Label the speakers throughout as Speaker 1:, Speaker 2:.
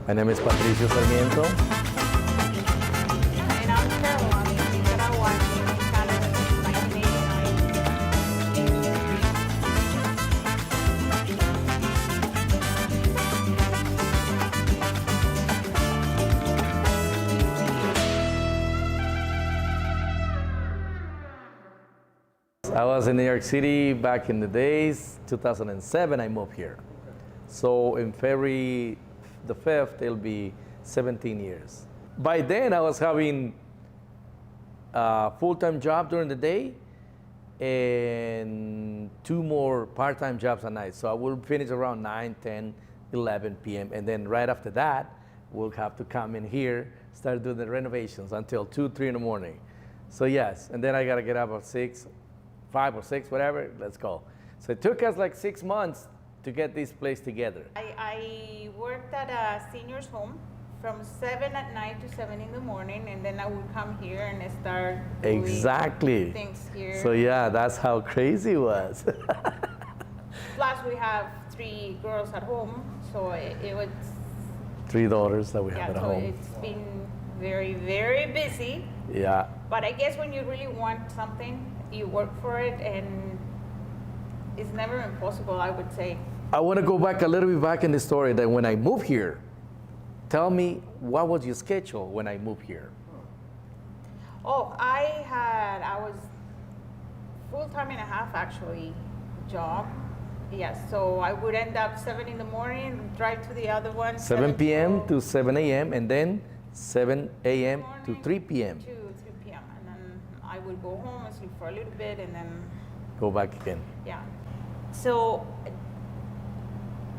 Speaker 1: My name is Patricio Sarmiento.
Speaker 2: And I'm Carol. I'm in Nicaragua. I've been in Canada since 1989.
Speaker 1: I was in New York City back in the days. 2007, I moved here. So in February the 5th, it'll be 17 years. By then, I was having a full-time job during the day and 2 more part-time jobs at night. So I will finish around 9, 10, 11 p.m. And then right after that, we'll have to come in here, start doing the renovations until 2, 3 in the morning. So yes, and then I gotta get up at 6, 5 or 6, whatever, let's go. So it took us like 6 months to get this place together.
Speaker 2: I worked at a senior's home from 7 at night to 7 in the morning, and then I would come here and start doing
Speaker 1: Exactly.
Speaker 2: things here.
Speaker 1: So yeah, that's how crazy it was.
Speaker 2: Plus, we have 3 girls at home, so it was
Speaker 1: 3 daughters that we have
Speaker 2: yeah.
Speaker 1: at
Speaker 2: So
Speaker 1: home.
Speaker 2: it's been very, very busy.
Speaker 1: Yeah.
Speaker 2: But I guess when you really want something, you work for it, and it's never impossible, I would say.
Speaker 1: I want to go back a little bit back in the story that when I moved here, tell me what was your schedule when I moved here?
Speaker 2: Oh, I was full-time and a half actually job. Yes, so I would end up 7 in the morning, drive to the other one.
Speaker 1: 7 p.m.
Speaker 2: to
Speaker 1: to 7 a.m. and then 7 a.m. to 3 p.m.
Speaker 2: To 3 p.m. And then I would go home and sleep for a little bit and then,
Speaker 1: Go back again.
Speaker 2: yeah. So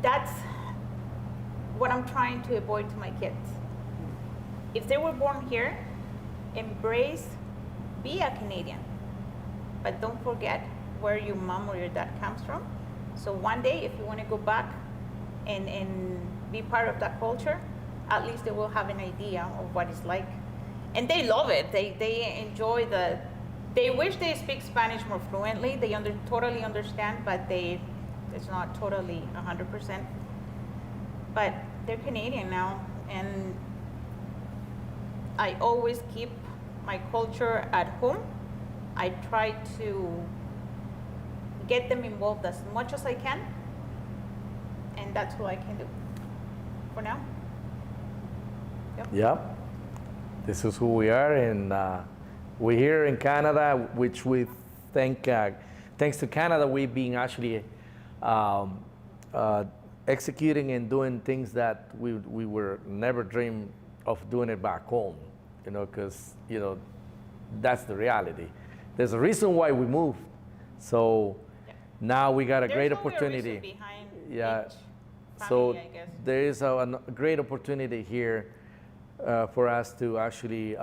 Speaker 2: that's what I'm trying to avoid to my kids. If they were born here, embrace, be a Canadian, but don't forget where your mom or your dad comes from. So one day, if you want to go back and be part of that culture, at least they will have an idea of what it's like. And they love it. They enjoy they wish they speak Spanish more fluently. They totally understand, but it's not totally 100%. But they're Canadian now, and I always keep my culture at home. I try to get them involved as much as I can, and that's all I can do for now.
Speaker 1: Yep. This is who we are, and we're here in Canada, which we thanks to Canada, we've been actually executing and doing things that we were never dreamed of doing it back home, because, that's the reality. There's a reason why we moved. So now we got a great opportunity.
Speaker 2: Behind
Speaker 1: Yeah.
Speaker 2: each
Speaker 1: So
Speaker 2: family, I guess.
Speaker 1: there is a great opportunity here for us to actually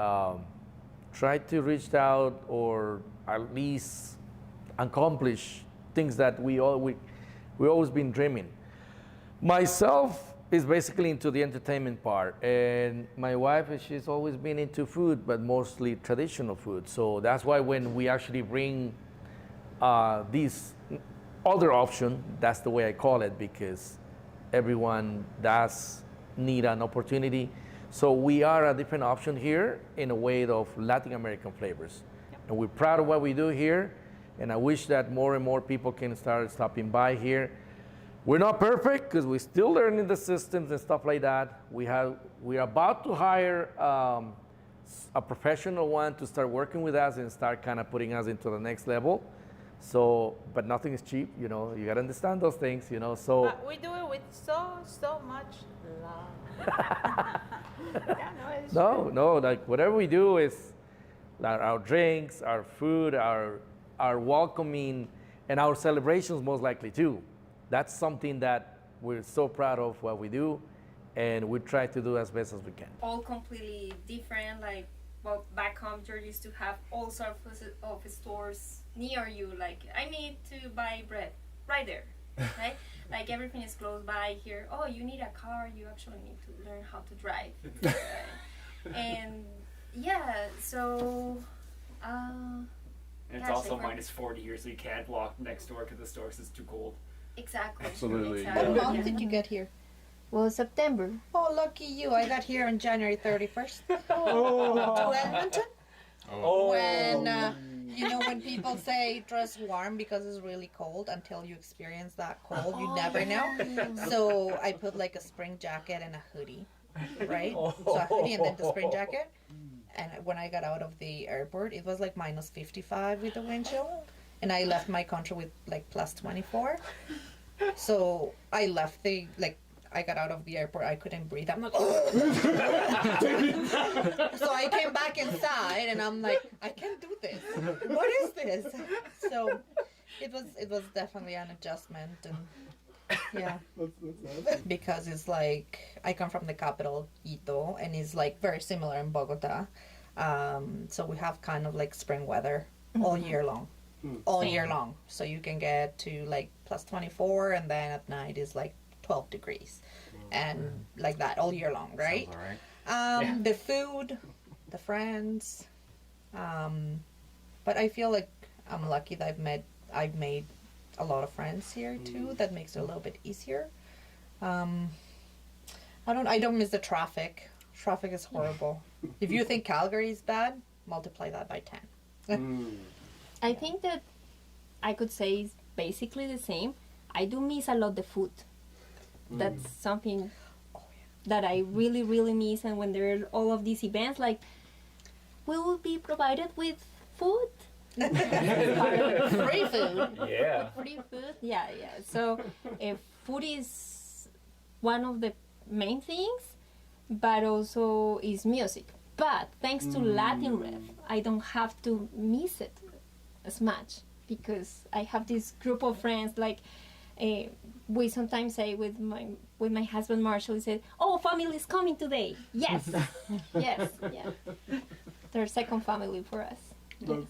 Speaker 1: try to reach out or at least accomplish things that we always been dreaming. Myself is basically into the entertainment part, and my wife, she's always been into food, but mostly traditional food. So that's why when we actually bring this other option, that's the way I call it, because everyone does need an opportunity. So we are a different option here in a way of Latin American flavors.
Speaker 2: Yep.
Speaker 1: And we're proud of what we do here, and I wish that more and more people can start stopping by here. We're not perfect because we're still learning the systems and stuff like that. We're about to hire a professional one to start working with us and start kind of putting us into the next level. So, but nothing is cheap, you gotta understand those things, so.
Speaker 2: But we do it with so much love. Yeah, it's true.
Speaker 1: No, like whatever we do is our drinks, our food, our welcoming, and our celebrations most likely too. That's something that we're so proud of what we do, and we try to do as best as we can.
Speaker 3: All completely different. Like, well, back home, you're used to have all sorts of stores near you. Like, I need to buy bread right there, right? Like, everything is close by. Here, oh, you need a car. You actually need to learn how to drive. And yeah, so.
Speaker 4: And it's
Speaker 3: gosh,
Speaker 4: also
Speaker 3: if I-
Speaker 4: minus 40 here, so you can't walk next door to the store because it's too cold.
Speaker 3: Exactly.
Speaker 5: Absolutely.
Speaker 3: Exactly.
Speaker 6: What month
Speaker 3: Yeah.
Speaker 6: did you get here?
Speaker 3: Well, September.
Speaker 5: Oh, lucky you. I got here on January 31st to Edmonton. When, when people say dress warm because it's really cold, until you experience that cold, you never know. So I put like a spring jacket and a hoodie, right? So a hoodie and then the spring jacket. And when I got out of the airport, it was like minus 55 with the wind chill. And I left my country with like plus 24. So I left I got out of the airport, I couldn't breathe. I'm like, oh. So I came back inside and I'm like, I can't do this. What is this? So it was definitely an adjustment, and yeah.
Speaker 6: That's awesome.
Speaker 5: Because it's like, I come from the capital, Quito, and it's like very similar in Bogota. So we have kind of like spring weather all year long. All year long. So you can get to like plus 24, and then at night is like 12 degrees. And like that all year long, right?
Speaker 4: Sounds all right.
Speaker 5: The food, the friends. But I feel like I'm lucky that I've made a lot of friends here too. That makes it a little bit easier. I don't miss the traffic. Traffic is horrible. If you think Calgary is bad, multiply that by 10.
Speaker 3: I think that I could say it's basically the same. I do miss a lot the food. That's something that I really, really miss. And when there are all of these events, like, we will be provided with food.
Speaker 5: Free food.
Speaker 4: Yeah.
Speaker 3: Free food. Yeah. So food is one of the main things, but also is music. But thanks to Latin Rev, I don't have to miss it as much, because I have this group of friends. Like, we sometimes say with my husband Marshall, he said, "Oh, family is coming today." Yes, yes, yeah. They're second family for us.
Speaker 6: That's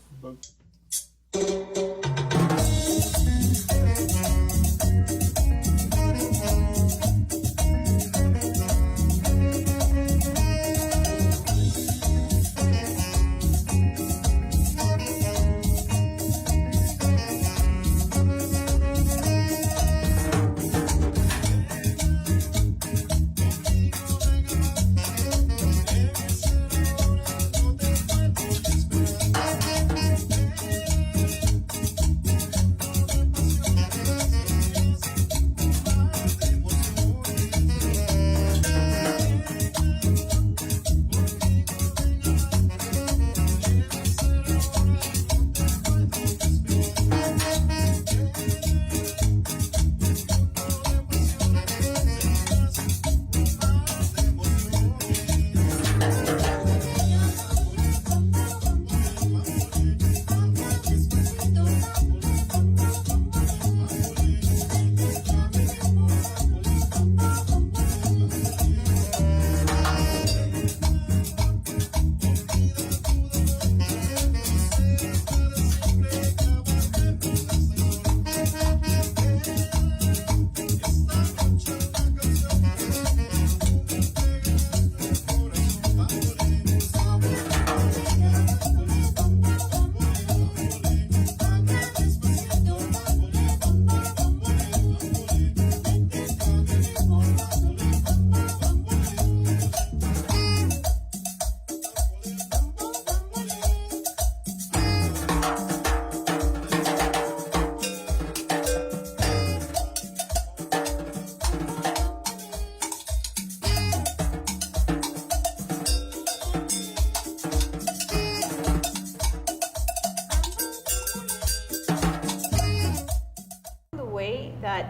Speaker 2: that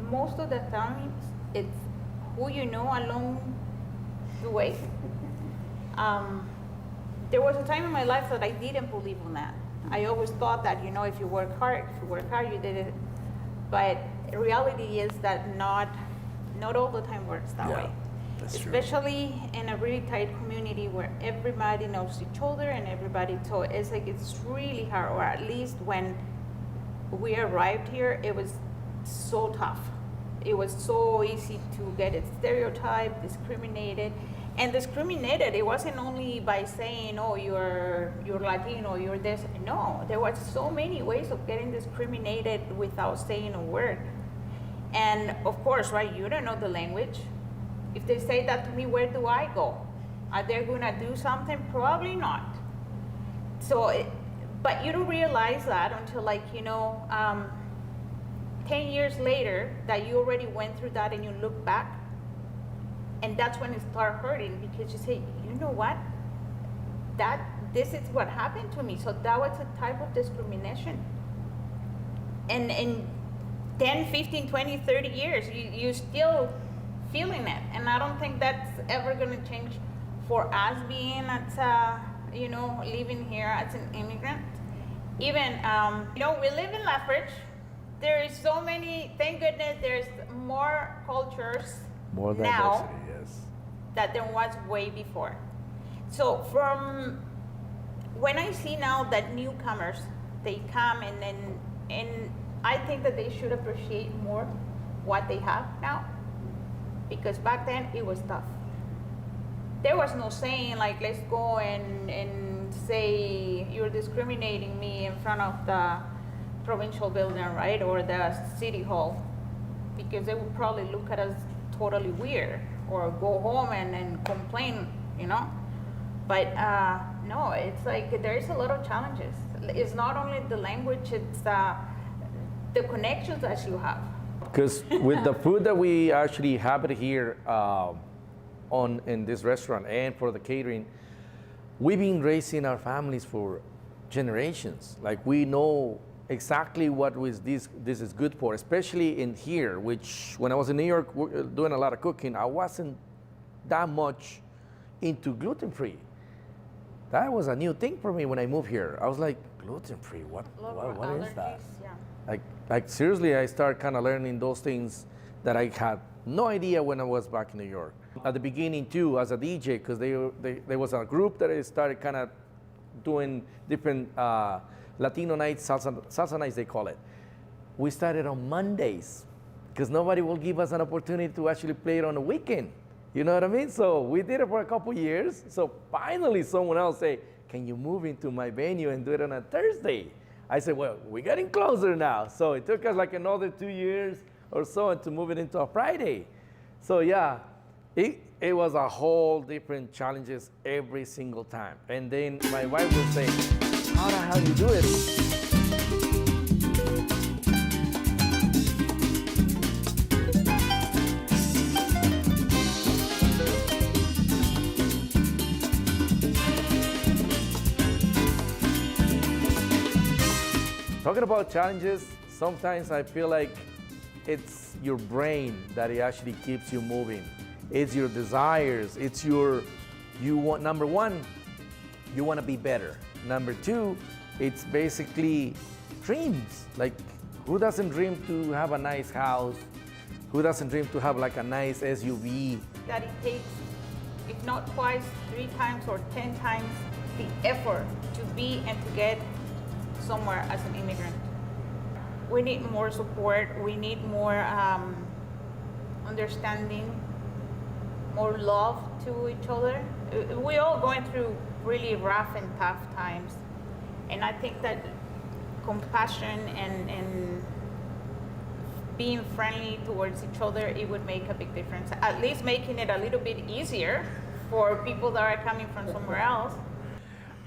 Speaker 2: most of the time it's who you know along the way. There was a time in my life that I didn't believe in that. I always thought that, you know, if you work hard, you did it. But reality is that not all the time works that way.
Speaker 1: That's true.
Speaker 2: Especially in a really tight community where everybody knows each other and everybody, so it's like it's really hard, or at least when we arrived here, it was so tough. It was so easy to get it stereotyped, discriminated. And discriminated, it wasn't only by saying, oh, you're Latino, you're this. No, there was so many ways of getting discriminated without saying a word. And of course, right, you don't know the language. If they say that to me, where do I go? Are they gonna do something? Probably not. So, but you don't realize that until 10 years later that you already went through that and you look back. And that's when it starts hurting, because you say, you know what? This is what happened to me. So that was a type of discrimination. And in 10, 15, 20, 30 years, you still feeling it. And I don't think that's ever going to change for us being living here as an immigrant. Even, we live in Lethbridge. There is so many, thank goodness, there's more cultures
Speaker 1: More
Speaker 2: now
Speaker 1: diversity, yes.
Speaker 2: that there was way before. So from when I see now that newcomers, they come and I think that they should appreciate more what they have now, because back then it was tough. There was no saying like, let's go and say you're discriminating me in front of the provincial building, right, or the city hall, because they would probably look at us totally weird or go home and complain, But no, it's like there's a lot of challenges. It's not only the language, it's the connections that you have.
Speaker 1: Because with the food that we actually have it here in this restaurant and for the catering, we've been raising our families for generations. Like, we know exactly what this is good for, especially in here, which when I was in New York doing a lot of cooking, I wasn't that much into gluten-free. That was a new thing for me when I moved here. I was like, gluten-free, what is that?
Speaker 2: Yeah.
Speaker 1: Like seriously, I started kind of learning those things that I had no idea when I was back in New York. At the beginning too, as a DJ, because there was a group that I started kind of doing different Latino nights, salsa nights they call it. We started on Mondays, because nobody will give us an opportunity to actually play it on the weekend. You know what I mean? So we did it for a couple years. So finally someone else say, can you move into my venue and do it on a Thursday? I said, well, we're getting closer now. So it took us like another 2 years or so to move it into a Friday. So yeah, it was a whole different challenges every single time. And then my wife would say, how the hell you do it? Talking about challenges, sometimes I feel like it's your brain that it actually keeps you moving. It's your desires. It's number one, you want to be better. Number two, it's basically dreams. Like, who doesn't dream to have a nice house? Who doesn't dream to have like a nice SUV?
Speaker 2: That it takes, if not twice, 3 times or 10 times the effort to be and to get somewhere as an immigrant. We need more support. We need more understanding, more love to each other. We're all going through really rough and tough times. And I think that compassion and being friendly towards each other, it would make a big difference. At least making it a little bit easier for people that are coming from somewhere else.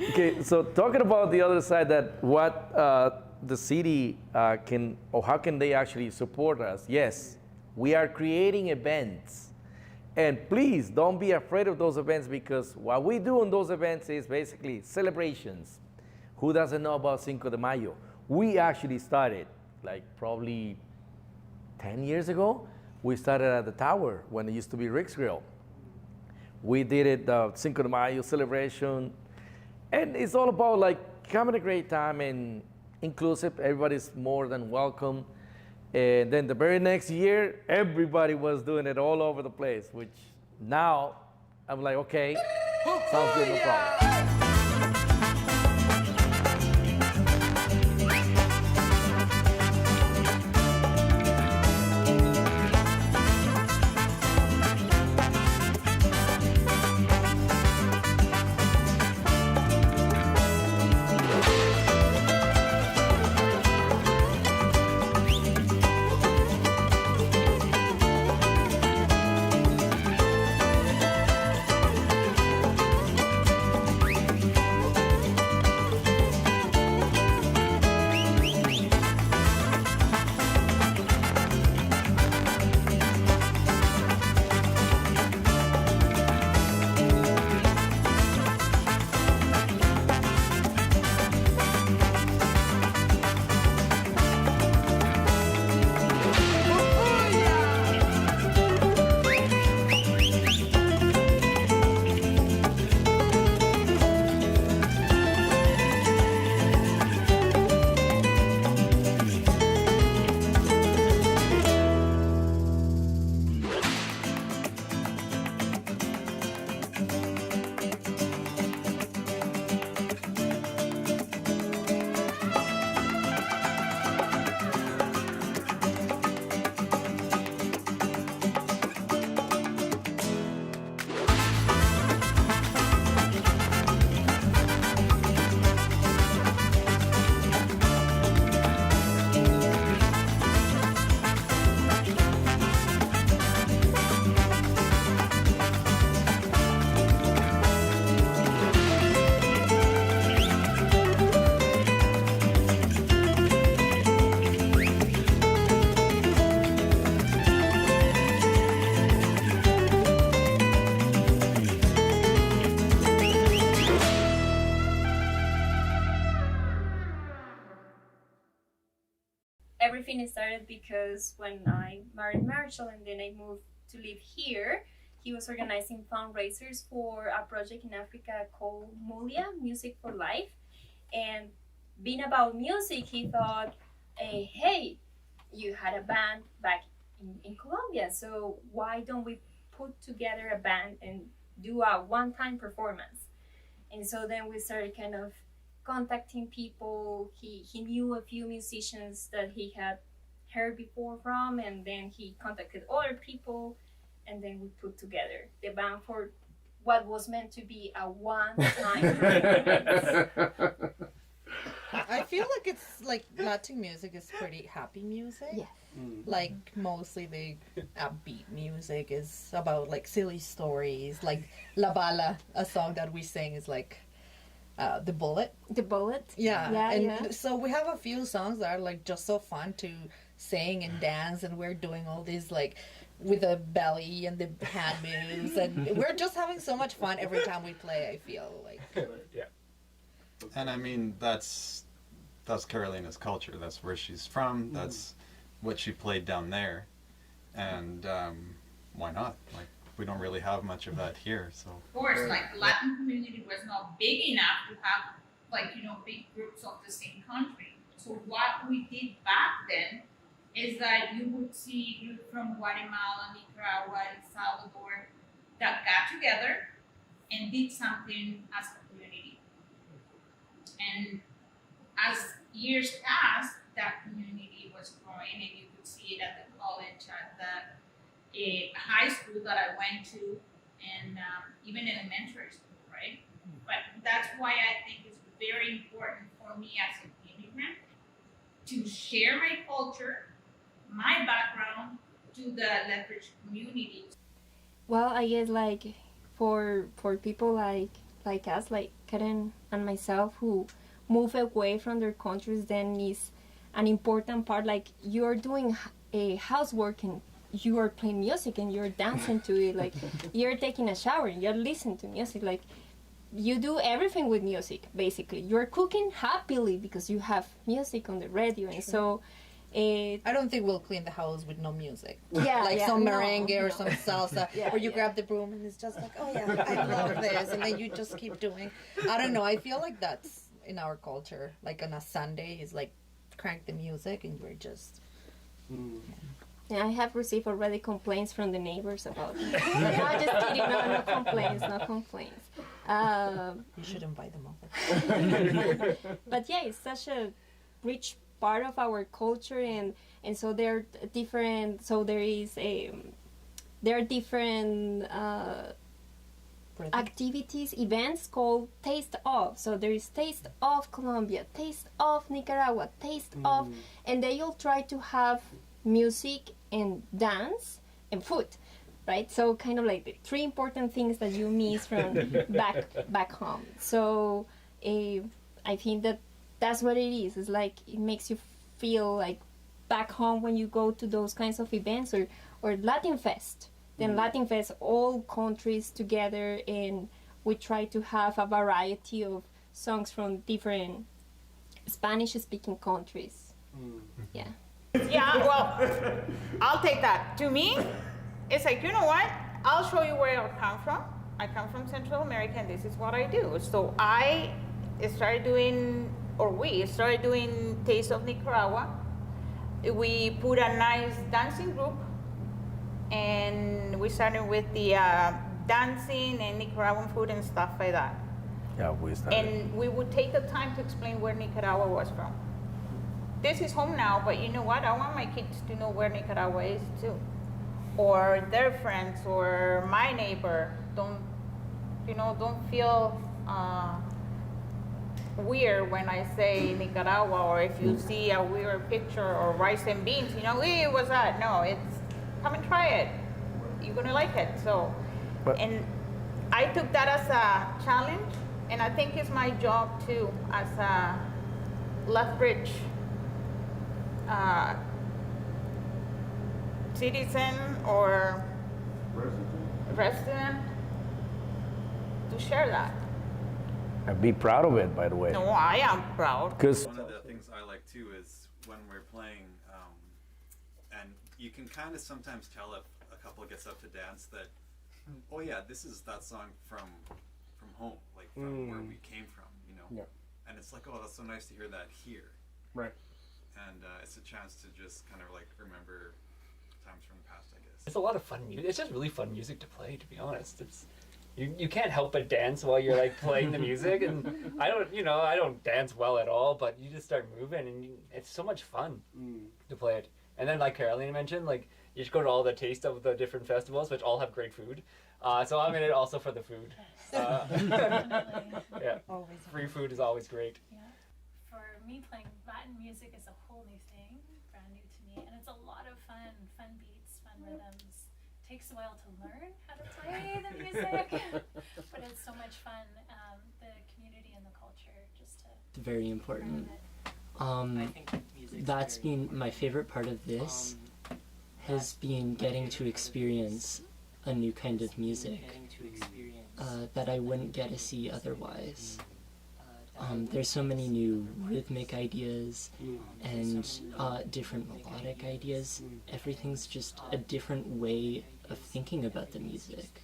Speaker 1: Okay, so talking about the other side, that what the city can, or how can they actually support us? Yes, we are creating events. And please don't be afraid of those events, because what we do on those events is basically celebrations. Who doesn't know about Cinco de Mayo? We actually started like probably 10 years ago. We started at the tower when it used to be Rick's Grill. We did it, the Cinco de Mayo celebration. And it's all about like having a great time and inclusive. Everybody's more than welcome. And then the very next year, everybody was doing it all over the place, which now I'm like, okay, sounds good, no problem.
Speaker 3: everything started because when I married Marshall and then I moved to live here, he was organizing fundraisers for a project in Africa called Mulia, Music for Life. And being about music, he thought, hey, you had a band back in Colombia, so why don't we put together a band and do a one-time performance? And so then we started kind of contacting people. He knew a few musicians that he had heard before from, and then he contacted other people, and then we put together the band for what was meant to be a one-time performance.
Speaker 5: I feel like it's like Latin music is pretty happy music.
Speaker 3: Yeah.
Speaker 5: Like mostly the upbeat music is about like silly stories. Like La Bala, a song that we sing is like The Bullet.
Speaker 3: The Bullet?
Speaker 5: Yeah.
Speaker 3: Yeah,
Speaker 5: and
Speaker 3: yeah.
Speaker 5: so we have a few songs that are like just so fun to sing and dance, and we're doing all these like with the belly and the hand moves, and we're just having so much fun every time we play, I feel like.
Speaker 6: Yeah.
Speaker 7: And I mean, that's Carolina's culture. That's where she's from. That's what she played down there. And why not? Like, we don't really have much of that here, so.
Speaker 8: Of course, like Latin community was not big enough to have like, you know, big groups of the same country. So what we did back then is that you would see groups from Guatemala, Nicaragua, El Salvador that got together and did something as a community. And as years passed, that community was growing, and you could see it at the college, at the high school that I went to, and even elementary school, right? But that's why I think it's very important for me as an immigrant to share my culture, my background to the Lethbridge community.
Speaker 3: Well, I guess like for people like us, like Karen and myself, who move away from their countries, then is an important part. Like you're doing a housework and you are playing music and you're dancing to it. Like you're taking a shower and you're listening to music. Like you do everything with music, basically. You're cooking happily because you have music on the radio. And so
Speaker 5: I don't think we'll clean the house with no music.
Speaker 3: Yeah,
Speaker 5: like
Speaker 3: yeah,
Speaker 5: some
Speaker 3: no,
Speaker 5: merengue or
Speaker 3: no.
Speaker 5: some salsa,
Speaker 3: Yeah,
Speaker 5: where you
Speaker 3: yeah.
Speaker 5: grab the broom and it's just like, oh yeah, I love this, and then you just keep doing. I don't know. I feel like that's in our culture. Like on a Sunday, is like crank the music and we're just.
Speaker 3: Yeah, I have received already complaints from the neighbors about it. No, just kidding. No complaints, no complaints.
Speaker 5: You should invite them over.
Speaker 3: But yeah, it's such a rich part of our culture, and so there are different. So there are different activities, events called Taste of. So there is Taste of Colombia, Taste of Nicaragua, Taste of, and they all try to have music and dance and food, right? So kind of like the three important things that you miss from back home. So I think that's what it is. It's like it makes you feel like back home when you go to those kinds of events, or Latin Fest. Then Latin Fest, all countries together, and we try to have a variety of songs from different Spanish-speaking countries. Yeah.
Speaker 2: Yeah, well, I'll take that. To me, it's like, you know what? I'll show you where I come from. I come from Central America, and this is what I do. So we started doing Taste of Nicaragua. We put a nice dancing group, and we started with the dancing and Nicaraguan food and stuff like that.
Speaker 1: Yeah, we started.
Speaker 2: And we would take the time to explain where Nicaragua was from. This is home now, but you know what? I want my kids to know where Nicaragua is too. Or their friends, or my neighbor. Don't feel weird when I say Nicaragua, or if you see a weird picture or rice and beans, hey, what's that? No, it's, come and try it. You're gonna like it. So, and I took that as a challenge, and I think it's my job too, as a Lethbridge citizen or resident, to share that.
Speaker 1: And be proud of it, by the way.
Speaker 2: No, I am proud.
Speaker 1: Because
Speaker 7: One of the things I like too is when we're playing, and you can kind of sometimes tell if a couple gets up to dance that, oh yeah, this is that song from home, like from where we came from, you know.
Speaker 6: Yeah.
Speaker 7: And it's like, oh, that's so nice to hear that here.
Speaker 6: Right.
Speaker 7: And it's a chance to just kind of like remember times from the past, I guess.
Speaker 9: It's a lot of fun music. It's just really fun music to play, to be honest. It's you can't help but dance while you're like playing the music, and I don't dance well at all, but you just start moving, and it's so much fun to play it. And then, like Caroline mentioned, like you should go to all the taste of the different festivals, which all have great food. So I'm in it also for the food. Yeah,
Speaker 5: Always.
Speaker 9: free food is always great.
Speaker 10: Yeah. For me, playing Latin music is a whole new thing, brand new to me, and it's a lot of fun beats, fun rhythms. Takes a while to learn how to play the music, but it's so much fun. The community and the culture, just to
Speaker 11: It's very important.
Speaker 10: learn it.
Speaker 11: That's been my favorite part of this, has been getting to experience a new kind of music that I wouldn't get to see otherwise. There's so many new rhythmic ideas and different melodic ideas. Everything's just a different way of thinking about the music,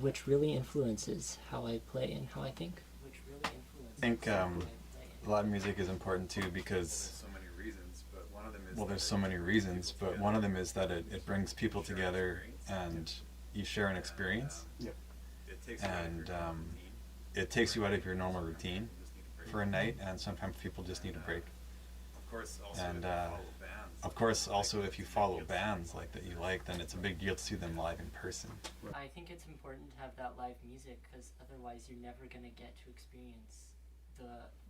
Speaker 11: which really influences how I play and how I think.
Speaker 7: I think Latin music is important too because so many reasons, but one of them is there's so many reasons, but one of them is that it brings people together and you share an experience.
Speaker 6: Yep.
Speaker 7: And it takes you out of your normal routine for a night, and sometimes people just need a break. And of course, also if you follow bands like that you like, then it's a big deal to see them live in person.
Speaker 11: I think it's important to have that live music because otherwise you're never going to get to experience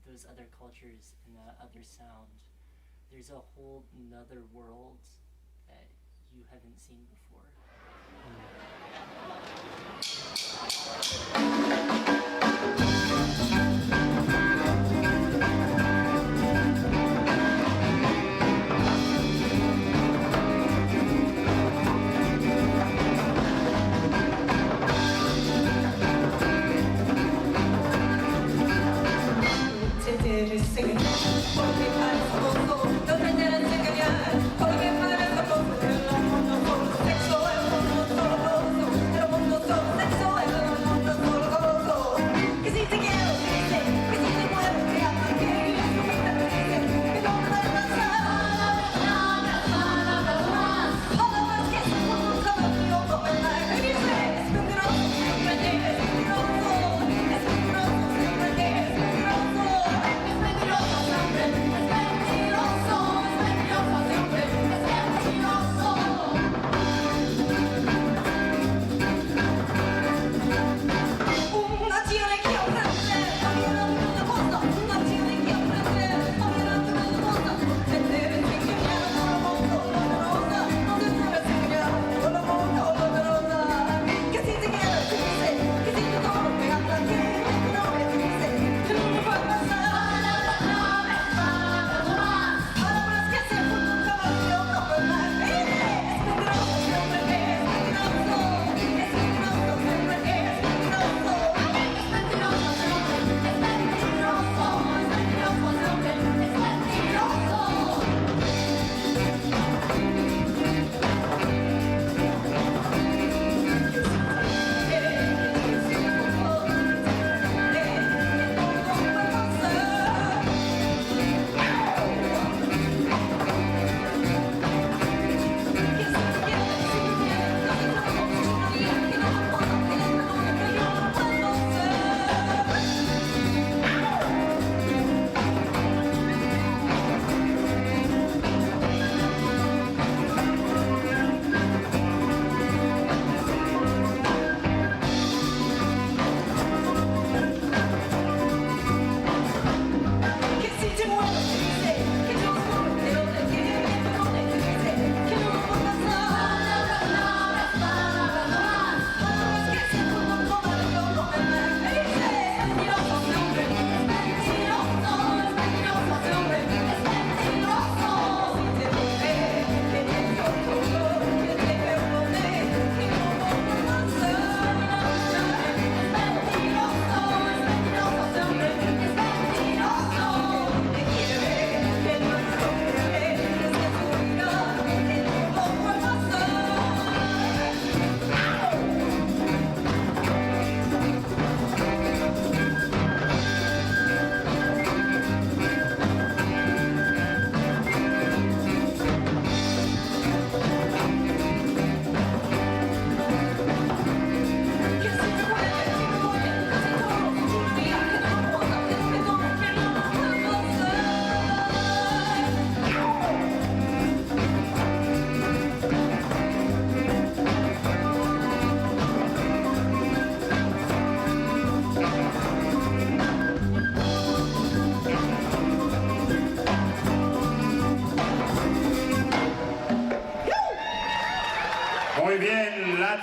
Speaker 11: those other cultures and that other sound. There's a whole nother world that you haven't seen before.
Speaker 12: Sexo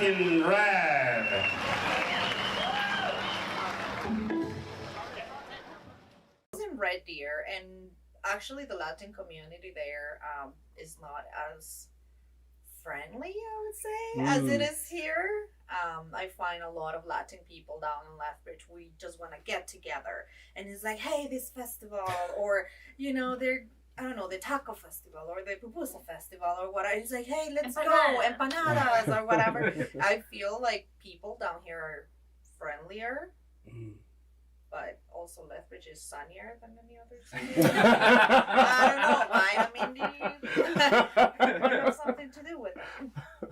Speaker 12: Latin Rev.
Speaker 5: I was in Red Deer, and actually the Latin community there is not as friendly, I would say, as it is here. I find a lot of Latin people down in Lethbridge, we just want to get together, and it's like, hey, this festival, or you know, they're, I don't know, the taco festival or the pupusa festival or whatever. It's like, hey, let's go, empanadas or whatever. I feel like people down here are friendlier, but also Lethbridge is sunnier than any other city. I don't know why. I mean, do you have something to do with it?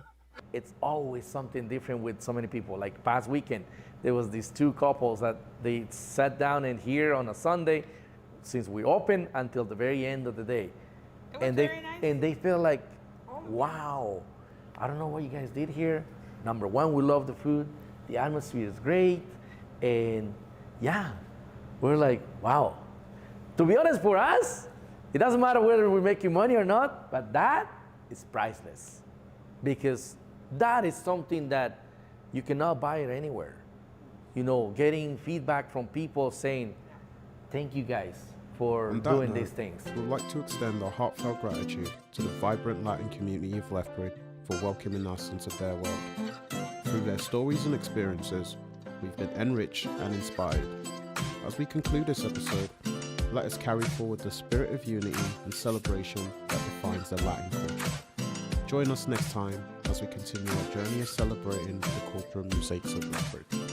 Speaker 1: It's always something different with so many people. Like past weekend, there was these two couples that they sat down in here on a Sunday since we opened until the very end of the day. And they feel like, wow, I don't know what you guys did here. Number one, we love the food. The atmosphere is great. And yeah, we're like, wow. To be honest, for us, it doesn't matter whether we're making money or not, but that is priceless. Because that is something that you cannot buy it anywhere. You know, getting feedback from people saying, thank you guys for doing these things.
Speaker 13: We'd like to extend our heartfelt gratitude to the vibrant Latin community of Lethbridge for welcoming us into their world. Through their stories and experiences, we've been enriched and inspired. As we conclude this episode, let us carry forward the spirit of unity and celebration that defines the Latin culture. Join us next time as we continue our journey of celebrating the cultural mosaics of Lethbridge.